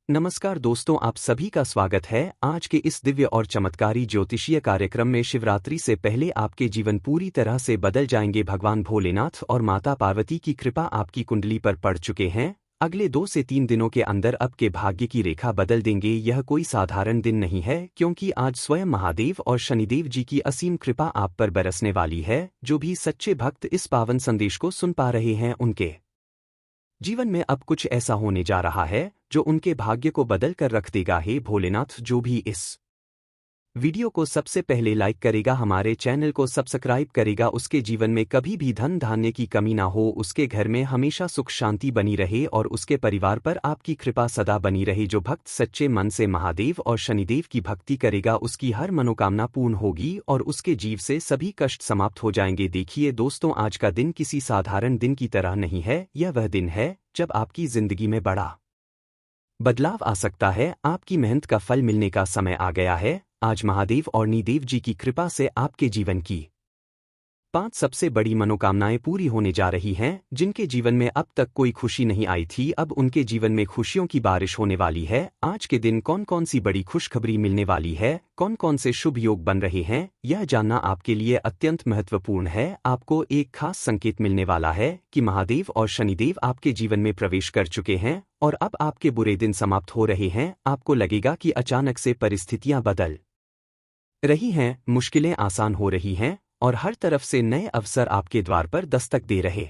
नमस्कार दोस्तों, आप सभी का स्वागत है आज के इस दिव्य और चमत्कारी ज्योतिषीय कार्यक्रम में। शिवरात्रि से पहले आपके जीवन पूरी तरह से बदल जाएंगे। भगवान भोलेनाथ और माता पार्वती की कृपा आपकी कुंडली पर पड़ चुके हैं। अगले 2 से 3 दिनों के अंदर आपके भाग्य की रेखा बदल देंगे। यह कोई साधारण दिन नहीं है, क्योंकि आज स्वयं महादेव और शनिदेव जी की असीम कृपा आप पर बरसने वाली है। जो भी सच्चे भक्त इस पावन संदेश को सुन पा रहे हैं, उनके जीवन में अब कुछ ऐसा होने जा रहा है जो उनके भाग्य को बदल कर रख देगा। हे भोलेनाथ, जो भी इस वीडियो को सबसे पहले लाइक करेगा, हमारे चैनल को सब्सक्राइब करेगा, उसके जीवन में कभी भी धन धान्य की कमी ना हो, उसके घर में हमेशा सुख शांति बनी रहे और उसके परिवार पर आपकी कृपा सदा बनी रहे। जो भक्त सच्चे मन से महादेव और शनिदेव की भक्ति करेगा, उसकी हर मनोकामना पूर्ण होगी और उसके जीव से सभी कष्ट समाप्त हो जाएंगे। देखिए दोस्तों, आज का दिन किसी साधारण दिन की तरह नहीं है। यह वह दिन है जब आपकी जिंदगी में बड़ा बदलाव आ सकता है। आपकी मेहनत का फल मिलने का समय आ गया है। आज महादेव और निदेव जी की कृपा से आपके जीवन की 5 सबसे बड़ी मनोकामनाएं पूरी होने जा रही हैं। जिनके जीवन में अब तक कोई खुशी नहीं आई थी, अब उनके जीवन में खुशियों की बारिश होने वाली है। आज के दिन कौन कौन सी बड़ी खुशखबरी मिलने वाली है, कौन कौन से शुभ योग बन रहे हैं, यह जानना आपके लिए अत्यंत महत्वपूर्ण है। आपको एक खास संकेत मिलने वाला है कि महादेव और शनिदेव आपके जीवन में प्रवेश कर चुके हैं और अब आपके बुरे दिन समाप्त हो रहे हैं। आपको लगेगा कि अचानक से परिस्थितियां बदल रही हैं, मुश्किलें आसान हो रही हैं और हर तरफ से नए अवसर आपके द्वार पर दस्तक दे रहे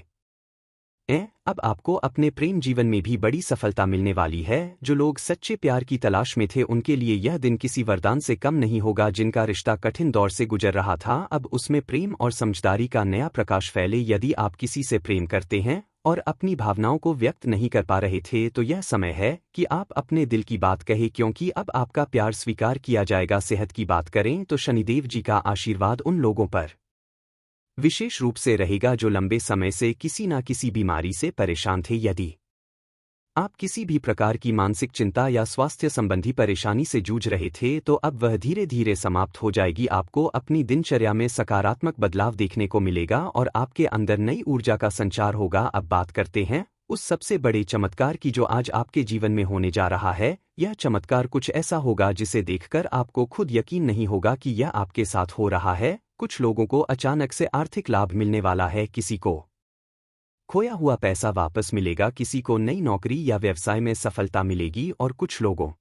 हैं। अब आपको अपने प्रेम जीवन में भी बड़ी सफलता मिलने वाली है। जो लोग सच्चे प्यार की तलाश में थे, उनके लिए यह दिन किसी वरदान से कम नहीं होगा। जिनका रिश्ता कठिन दौर से गुजर रहा था, अब उसमें प्रेम और समझदारी का नया प्रकाश फैले। यदि आप किसी से प्रेम करते हैं और अपनी भावनाओं को व्यक्त नहीं कर पा रहे थे, तो यह समय है कि आप अपने दिल की बात कहें, क्योंकि अब आपका प्यार स्वीकार किया जाएगा। सेहत की बात करें तो शनिदेव जी का आशीर्वाद उन लोगों पर विशेष रूप से रहेगा जो लंबे समय से किसी न किसी बीमारी से परेशान थे। यदि आप किसी भी प्रकार की मानसिक चिंता या स्वास्थ्य संबंधी परेशानी से जूझ रहे थे, तो अब वह धीरे धीरे समाप्त हो जाएगी। आपको अपनी दिनचर्या में सकारात्मक बदलाव देखने को मिलेगा और आपके अंदर नई ऊर्जा का संचार होगा। अब बात करते हैं उस सबसे बड़े चमत्कार की जो आज आपके जीवन में होने जा रहा है। यह चमत्कार कुछ ऐसा होगा जिसे देखकर आपको खुद यकीन नहीं होगा कि यह आपके साथ हो रहा है। कुछ लोगों को अचानक से आर्थिक लाभ मिलने वाला है, किसी को खोया हुआ पैसा वापस मिलेगा, किसी को नई नौकरी या व्यवसाय में सफलता मिलेगी और कुछ लोगों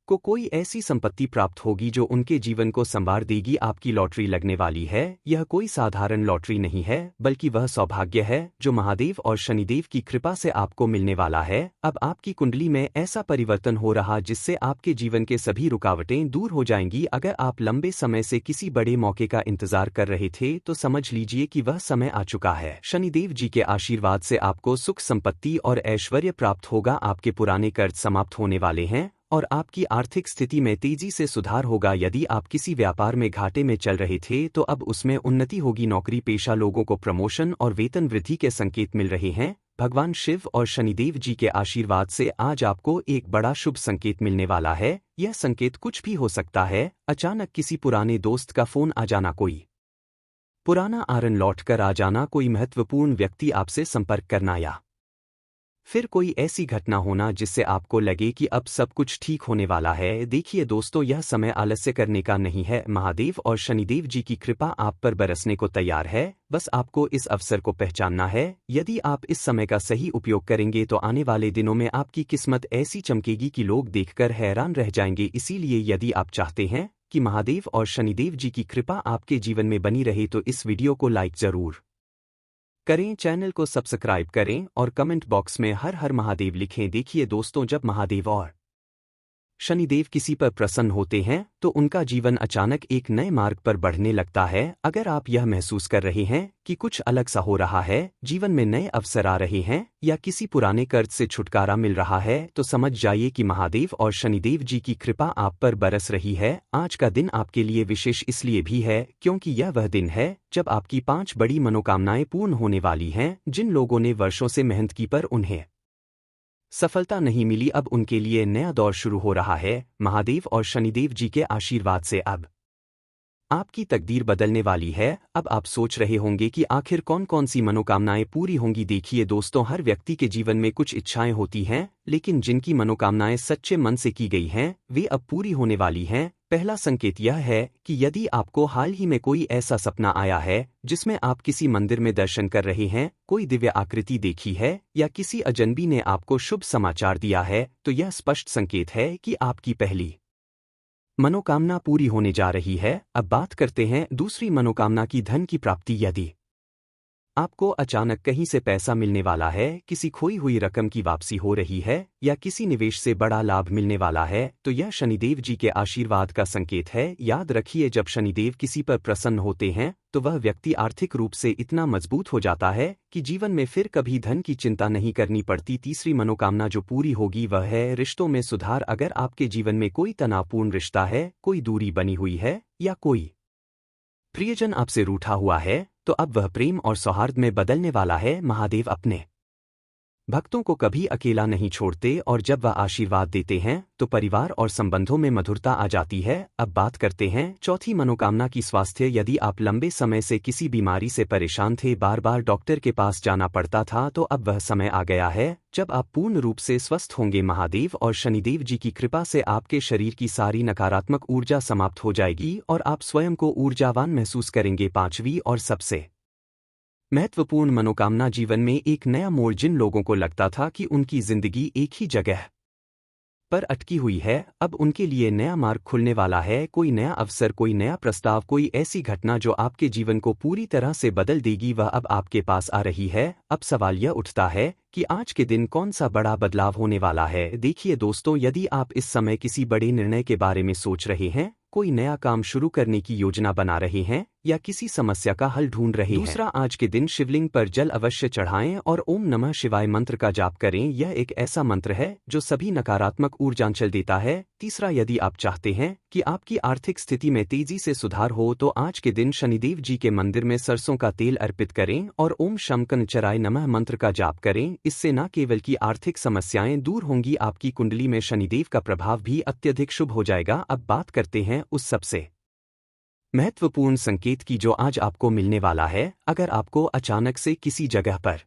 को कोई ऐसी संपत्ति प्राप्त होगी जो उनके जीवन को संवार देगी। आपकी लॉटरी लगने वाली है। यह कोई साधारण लॉटरी नहीं है, बल्कि वह सौभाग्य है जो महादेव और शनिदेव की कृपा से आपको मिलने वाला है। अब आपकी कुंडली में ऐसा परिवर्तन हो रहा जिससे आपके जीवन के सभी रुकावटें दूर हो जाएंगी। अगर आप लंबे समय से किसी बड़े मौके का इंतजार कर रहे थे, तो समझ लीजिए कि वह समय आ चुका है। शनिदेव जी के आशीर्वाद से आपको सुख संपत्ति और ऐश्वर्य प्राप्त होगा। आपके पुराने कर्ज समाप्त होने वाले हैं और आपकी आर्थिक स्थिति में तेजी से सुधार होगा। यदि आप किसी व्यापार में घाटे में चल रहे थे, तो अब उसमें उन्नति होगी। नौकरी पेशा लोगों को प्रमोशन और वेतन वृद्धि के संकेत मिल रहे हैं। भगवान शिव और शनिदेव जी के आशीर्वाद से आज आपको एक बड़ा शुभ संकेत मिलने वाला है। यह संकेत कुछ भी हो सकता है। अचानक किसी पुराने दोस्त का फोन आ जाना, कोई पुराना आरन लौट कर आ जाना, कोई महत्वपूर्ण व्यक्ति आपसे संपर्क करना या फिर कोई ऐसी घटना होना जिससे आपको लगे कि अब सब कुछ ठीक होने वाला है। देखिए दोस्तों, यह समय आलस्य करने का नहीं है। महादेव और शनिदेव जी की कृपा आप पर बरसने को तैयार है। बस आपको इस अवसर को पहचानना है। यदि आप इस समय का सही उपयोग करेंगे, तो आने वाले दिनों में आपकी किस्मत ऐसी चमकेगी कि लोग देखकर हैरान रह जाएंगे। इसीलिए यदि आप चाहते हैं कि महादेव और शनिदेव जी की कृपा आपके जीवन में बनी रहे, तो इस वीडियो को लाइक जरूर करें, चैनल को सब्सक्राइब करें और कमेंट बॉक्स में हर हर महादेव लिखें। देखिए दोस्तों, जब महादेव और शनिदेव किसी पर प्रसन्न होते हैं, तो उनका जीवन अचानक एक नए मार्ग पर बढ़ने लगता है। अगर आप यह महसूस कर रहे हैं कि कुछ अलग सा हो रहा है, जीवन में नए अवसर आ रहे हैं या किसी पुराने कर्ज से छुटकारा मिल रहा है, तो समझ जाइए कि महादेव और शनिदेव जी की कृपा आप पर बरस रही है। आज का दिन आपके लिए विशेष इसलिए भी है क्योंकि यह वह दिन है जब आपकी 5 बड़ी मनोकामनाएं पूर्ण होने वाली हैं। जिन लोगों ने वर्षों से मेहनत की पर उन्हें सफलता नहीं मिली, अब उनके लिए नया दौर शुरू हो रहा है। महादेव और शनिदेव जी के आशीर्वाद से अब आपकी तकदीर बदलने वाली है। अब आप सोच रहे होंगे कि आखिर कौन कौन सी मनोकामनाएं पूरी होंगी। देखिए दोस्तों, हर व्यक्ति के जीवन में कुछ इच्छाएं होती हैं, लेकिन जिनकी मनोकामनाएं सच्चे मन से की गई हैं, वे अब पूरी होने वाली हैं। पहला संकेत यह है कि यदि आपको हाल ही में कोई ऐसा सपना आया है जिसमें आप किसी मंदिर में दर्शन कर रहे हैं, कोई दिव्य आकृति देखी है या किसी अजनबी ने आपको शुभ समाचार दिया है, तो यह स्पष्ट संकेत है कि आपकी पहली मनोकामना पूरी होने जा रही है। अब बात करते हैं दूसरी मनोकामना की, धन की प्राप्ति। यदि आपको अचानक कहीं से पैसा मिलने वाला है, किसी खोई हुई रकम की वापसी हो रही है या किसी निवेश से बड़ा लाभ मिलने वाला है, तो यह शनिदेव जी के आशीर्वाद का संकेत है। याद रखिए, जब शनिदेव किसी पर प्रसन्न होते हैं तो वह व्यक्ति आर्थिक रूप से इतना मजबूत हो जाता है कि जीवन में फिर कभी धन की चिंता नहीं करनी पड़ती। तीसरी मनोकामना जो पूरी होगी वह है रिश्तों में सुधार। अगर आपके जीवन में कोई तनावपूर्ण रिश्ता है, कोई दूरी बनी हुई है या कोई प्रियजन आपसे रूठा हुआ है, तो अब वह प्रेम और सौहार्द में बदलने वाला है। महादेव अपने भक्तों को कभी अकेला नहीं छोड़ते और जब वह आशीर्वाद देते हैं तो परिवार और संबंधों में मधुरता आ जाती है। अब बात करते हैं चौथी मनोकामना की, स्वास्थ्य। यदि आप लंबे समय से किसी बीमारी से परेशान थे, बार बार डॉक्टर के पास जाना पड़ता था, तो अब वह समय आ गया है जब आप पूर्ण रूप से स्वस्थ होंगे। महादेव और शनिदेव जी की कृपा से आपके शरीर की सारी नकारात्मक ऊर्जा समाप्त हो जाएगी और आप स्वयं को ऊर्जावान महसूस करेंगे। पांचवी और सबसे महत्वपूर्ण मनोकामना, जीवन में एक नया मोड़। जिन लोगों को लगता था कि उनकी जिंदगी एक ही जगह पर अटकी हुई है, अब उनके लिए नया मार्ग खुलने वाला है। कोई नया अवसर, कोई नया प्रस्ताव, कोई ऐसी घटना जो आपके जीवन को पूरी तरह से बदल देगी, वह अब आपके पास आ रही है। अब सवाल यह उठता है कि आज के दिन कौन सा बड़ा बदलाव होने वाला है। देखिए दोस्तों, यदि आप इस समय किसी बड़े निर्णय के बारे में सोच रहे हैं, कोई नया काम शुरू करने की योजना बना रहे हैं या किसी समस्या का हल ढूंढ रहे हैं, दूसरा, आज के दिन शिवलिंग पर जल अवश्य चढ़ाएं और ओम नमः शिवाय मंत्र का जाप करें। यह एक ऐसा मंत्र है जो सभी नकारात्मक ऊर्जा चल देता है। तीसरा, यदि आप चाहते हैं कि आपकी आर्थिक स्थिति में तेजी से सुधार हो, तो आज के दिन शनिदेव जी के मंदिर में सरसों का तेल अर्पित करें और ओम शंकरचराय नमः मंत्र का जाप करें। इससे न केवल की आर्थिक समस्याएं दूर होंगी, आपकी कुंडली में शनिदेव का प्रभाव भी अत्यधिक शुभ हो जाएगा। अब बात करते हैं उस सबसे महत्वपूर्ण संकेत की जो आज आपको मिलने वाला है। अगर आपको अचानक से किसी जगह पर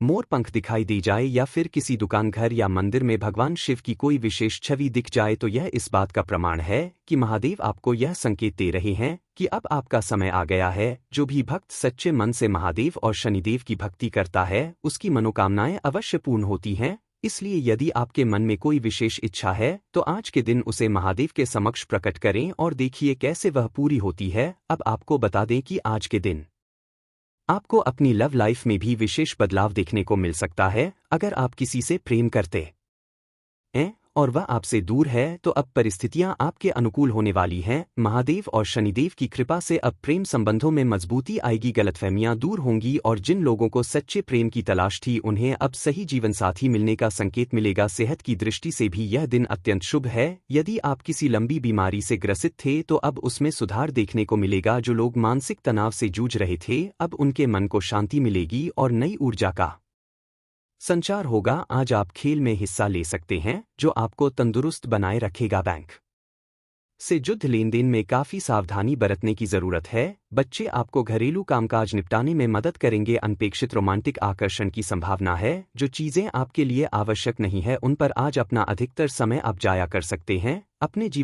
मोर पंख दिखाई दी जाए या फिर किसी दुकान, घर या मंदिर में भगवान शिव की कोई विशेष छवि दिख जाए, तो यह इस बात का प्रमाण है कि महादेव आपको यह संकेत दे रहे हैं कि अब आपका समय आ गया है। जो भी भक्त सच्चे मन से महादेव और शनिदेव की भक्ति करता है, उसकी मनोकामनाएं अवश्य पूर्ण होती हैं। इसलिए यदि आपके मन में कोई विशेष इच्छा है, तो आज के दिन उसे महादेव के समक्ष प्रकट करें और देखिए कैसे वह पूरी होती है। अब आपको बता दें कि आज के दिन आपको अपनी लव लाइफ में भी विशेष बदलाव देखने को मिल सकता है। अगर आप किसी से प्रेम करते हैं और वह आपसे दूर है, तो अब परिस्थितियां आपके अनुकूल होने वाली हैं। महादेव और शनिदेव की कृपा से अब प्रेम संबंधों में मजबूती आएगी, गलतफहमियां दूर होंगी और जिन लोगों को सच्चे प्रेम की तलाश थी, उन्हें अब सही जीवनसाथी मिलने का संकेत मिलेगा। सेहत की दृष्टि से भी यह दिन अत्यंत शुभ है। यदि आप किसी लंबी बीमारी से ग्रसित थे, तो अब उसमें सुधार देखने को मिलेगा। जो लोग मानसिक तनाव से जूझ रहे थे, अब उनके मन को शांति मिलेगी और नई ऊर्जा का संचार होगा। आज आप खेल में हिस्सा ले सकते हैं जो आपको तंदुरुस्त बनाए रखेगा। बैंक से जुड़ लेन देन में काफी सावधानी बरतने की जरूरत है। बच्चे आपको घरेलू कामकाज निपटाने में मदद करेंगे। अनपेक्षित रोमांटिक आकर्षण की संभावना है। जो चीजें आपके लिए आवश्यक नहीं है, उन पर आज अपना अधिकतर समय आप जाया कर सकते हैं। अपने जीवन